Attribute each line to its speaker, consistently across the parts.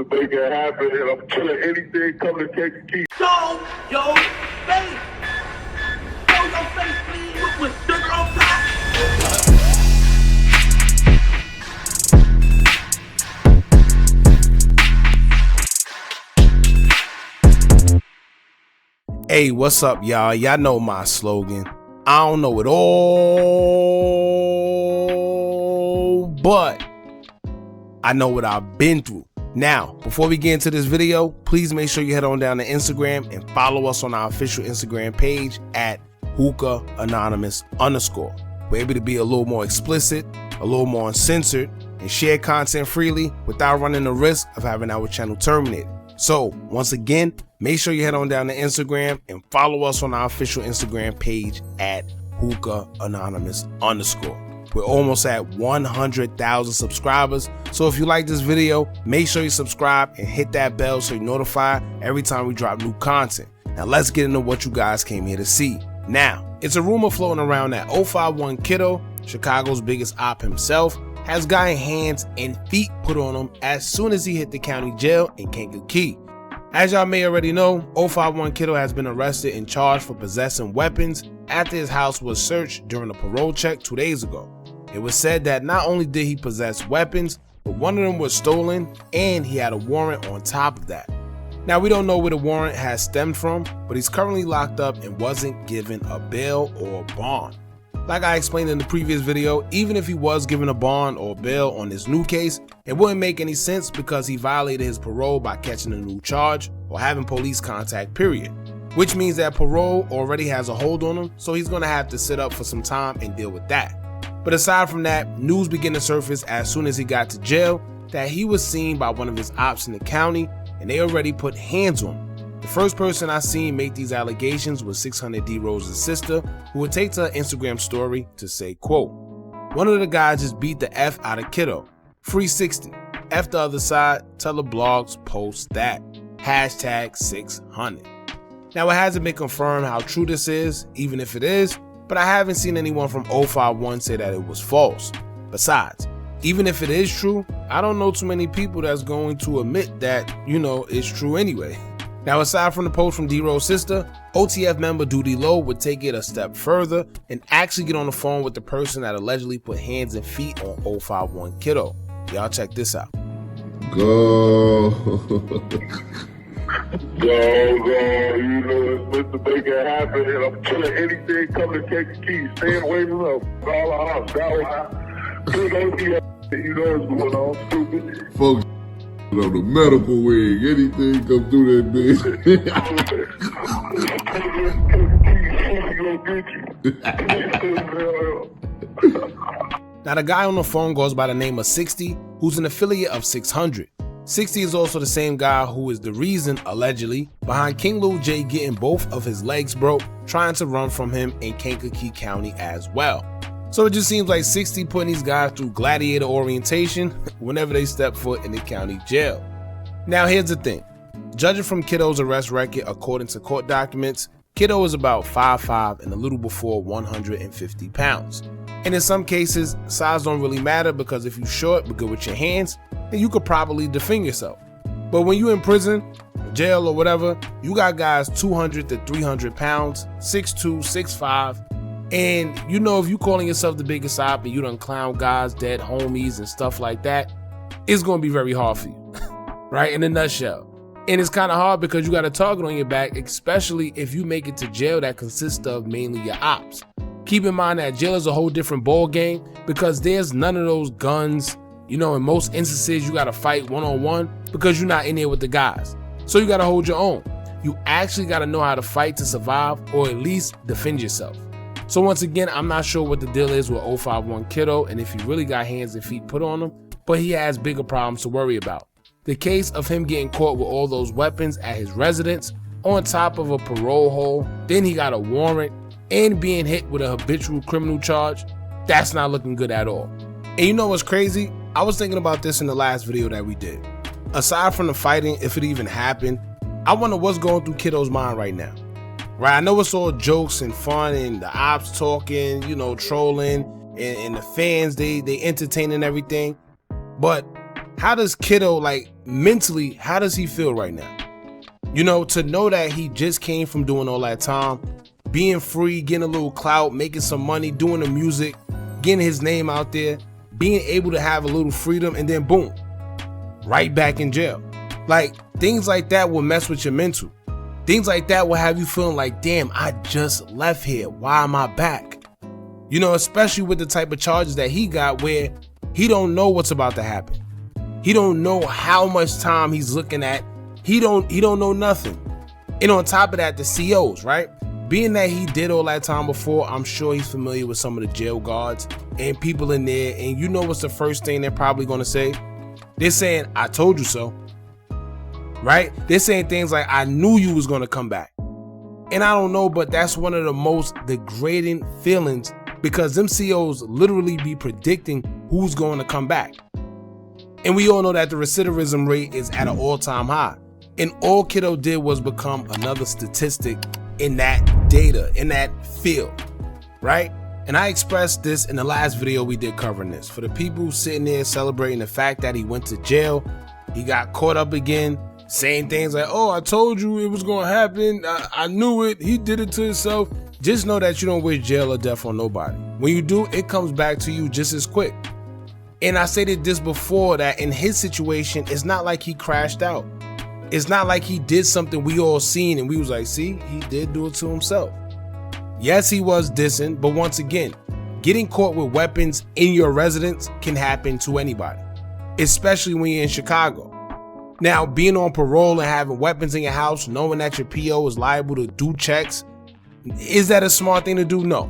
Speaker 1: to make it happen, and I'm killing anything coming to take the key.
Speaker 2: Show your face. Show your face, please, with sugar on top.
Speaker 3: Hey, what's up, y'all? Y'all know my slogan. I don't know it all, but I know what I've been through. Now, before we get into this video, please make sure you head on down to Instagram and follow us on our official Instagram page at Hookah Anonymous _. We're able to be a little more explicit, a little more uncensored, and share content freely without running the risk of having our channel terminated. So, once again, make sure you head on down to Instagram and follow us on our official Instagram page at Hookah Anonymous _. We're almost at 100,000 subscribers, so if you like this video, make sure you subscribe and hit that bell so you're notified every time we drop new content. Now let's get into what you guys came here to see. Now, it's a rumor floating around that 051 Kiddo, Chicago's biggest op himself, has gotten hands and feet put on him as soon as he hit the county jail in Kankakee. As y'all may already know, 051 Kiddo has been arrested and charged for possessing weapons after his house was searched during a parole check 2 days ago. It was said that not only did he possess weapons, but one of them was stolen and he had a warrant on top of that. Now, we don't know where the warrant has stemmed from, but he's currently locked up and wasn't given a bail or bond. Like I explained in the previous video, even if he was given a bond or bail on this new case, it wouldn't make any sense because he violated his parole by catching a new charge or having police contact, period. Which means that parole already has a hold on him, so he's going to have to sit up for some time and deal with that. But aside from that, news began to surface as soon as he got to jail that he was seen by one of his ops in the county and they already put hands on him. The first person I seen make these allegations was 600 D Rose's sister, who would take to her Instagram story to say, quote, "One of the guys just beat the F out of Kiddo. Free 60. F the other side. Tell the blogs post that. Hashtag 600. Now, it hasn't been confirmed how true this is, even if it is, but I haven't seen anyone from 051 say that it was false. Besides, even if it is true, I don't know too many people that's going to admit that, it's true anyway. Now, aside from the post from D-Ro's sister, OTF member Doodie would take it a step further and actually get on the phone with the person that allegedly put hands and feet on 051 Kiddo. Y'all check this out.
Speaker 1: Go, it's meant to make it happen, and I'm killing anything coming to take the key. Staying away from them. All the house, big OTF, what's going on, stupid.
Speaker 4: Folks on the medical wing, anything come through that bitch.
Speaker 3: Now, the guy on the phone goes by the name of 60, who's an affiliate of 600. 60 is also the same guy who is the reason, allegedly, behind King Lil J getting both of his legs broke, trying to run from him in Kankakee County as well. So it just seems like 60 putting these guys through gladiator orientation whenever they step foot in the county jail. Now, here's the thing. Judging from Kiddo's arrest record according to court documents, Kiddo is about 5'5" and a little before 150 pounds. And in some cases, size don't really matter because if you're short but good with your hands, then you could probably defend yourself. But when you're in prison, jail, or whatever, you got guys 200 to 300 pounds, 6'2", 6'5", and if you calling yourself the biggest op and you done clown guys, dead homies and stuff like that, it's going to be very hard for you, right? In a nutshell. And it's kind of hard because you got a target on your back, especially if you make it to jail that consists of mainly your ops. Keep in mind that jail is a whole different ball game because there's none of those guns. In most instances, you got to fight one-on-one because you're not in there with the guys. So you got to hold your own. You actually got to know how to fight to survive or at least defend yourself. So once again, I'm not sure what the deal is with 051 Kiddo and if he really got hands and feet put on him, but he has bigger problems to worry about. The case of him getting caught with all those weapons at his residence, on top of a parole hold, then he got a warrant, and being hit with a habitual criminal charge, that's not looking good at all. And you know what's crazy? I was thinking about this in the last video that we did. Aside from the fighting, if it even happened, I wonder what's going through Kiddo's mind right now. Right, I know it's all jokes and fun and the ops talking, trolling, and the fans, they entertaining everything. But how does Kiddo, like, mentally, how does he feel right now? You know, to know that he just came from doing all that time, being free, getting a little clout, making some money, doing the music, getting his name out there, being able to have a little freedom, and then boom, right back in jail. Like, things like that will mess with your mental. Things like that will have you feeling like, damn, I just left here. Why am I back? You know, especially with the type of charges that he got, where he don't know what's about to happen. He don't know how much time he's looking at. He don't know nothing. And on top of that, the COs, right? Being that he did all that time before, I'm sure he's familiar with some of the jail guards and people in there. And you know what's the first thing they're probably going to say? They're saying, I told you so. Right? They're saying things like, I knew you was going to come back. And I don't know, but that's one of the most degrading feelings, because them COs literally be predicting who's going to come back. And we all know that the recidivism rate is at an all-time high. And all Kiddo did was become another statistic in that data, in that field, right? And I expressed this in the last video we did covering this. For the people sitting there celebrating the fact that he went to jail, he got caught up again, saying things like, oh, I told you it was going to happen. I knew it. He did it to himself. Just know that you don't wish jail or death on nobody. When you do, it comes back to you just as quick. And I stated this before, that in his situation, it's not like he crashed out. It's not like he did something we all seen and we was like, see, he did do it to himself. Yes, he was dissing, but once again, getting caught with weapons in your residence can happen to anybody, especially when you're in Chicago. Now, being on parole and having weapons in your house, knowing that your PO is liable to do checks, is that a smart thing to do? No,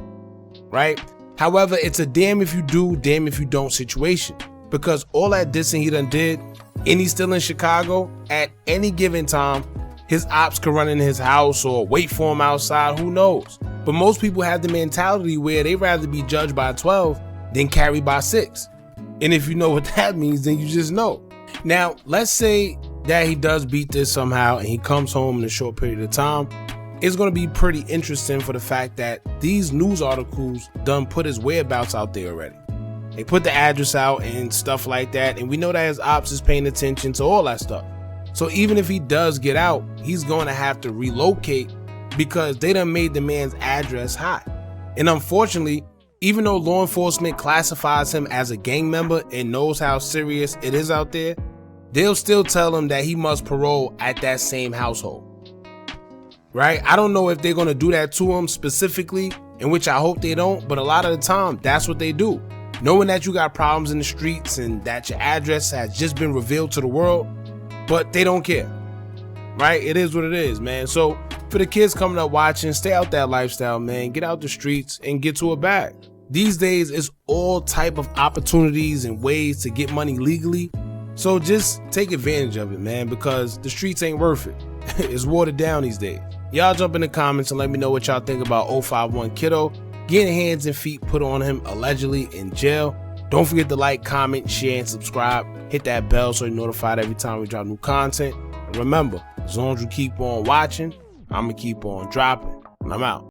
Speaker 3: right? However, it's a damn if you do, damn if you don't situation, because all that dissing he done did, and he's still in Chicago, at any given time, his ops could run in his house or wait for him outside, who knows? But most people have the mentality where they'd rather be judged by 12 than carried by 6. And if you know what that means, then you just know. Now, let's say that he does beat this somehow and he comes home in a short period of time. It's going to be pretty interesting for the fact that these news articles done put his whereabouts out there already. They put the address out and stuff like that, and we know that his ops is paying attention to all that stuff. So even if he does get out, he's going to have to relocate because they done made the man's address hot. And unfortunately, even though law enforcement classifies him as a gang member and knows how serious it is out there, they'll still tell him that he must parole at that same household. Right? I don't know if they're going to do that to him specifically, in which I hope they don't, but a lot of the time, that's what they do. Knowing that you got problems in the streets and that your address has just been revealed to the world, but they don't care. Right? It is what it is, man. So for the kids coming up watching, stay out that lifestyle, man. Get out the streets and get to a bag. These days, it's all type of opportunities and ways to get money legally. So just take advantage of it, man, because the streets ain't worth it. It's watered down these days. Y'all jump in the comments and let me know what y'all think about 051 Kiddo getting hands and feet put on him allegedly in jail. Don't forget to like, comment, share, and subscribe. Hit that bell so you're notified every time we drop new content. And remember, as long as you keep on watching, I'm going to keep on dropping. And I'm out.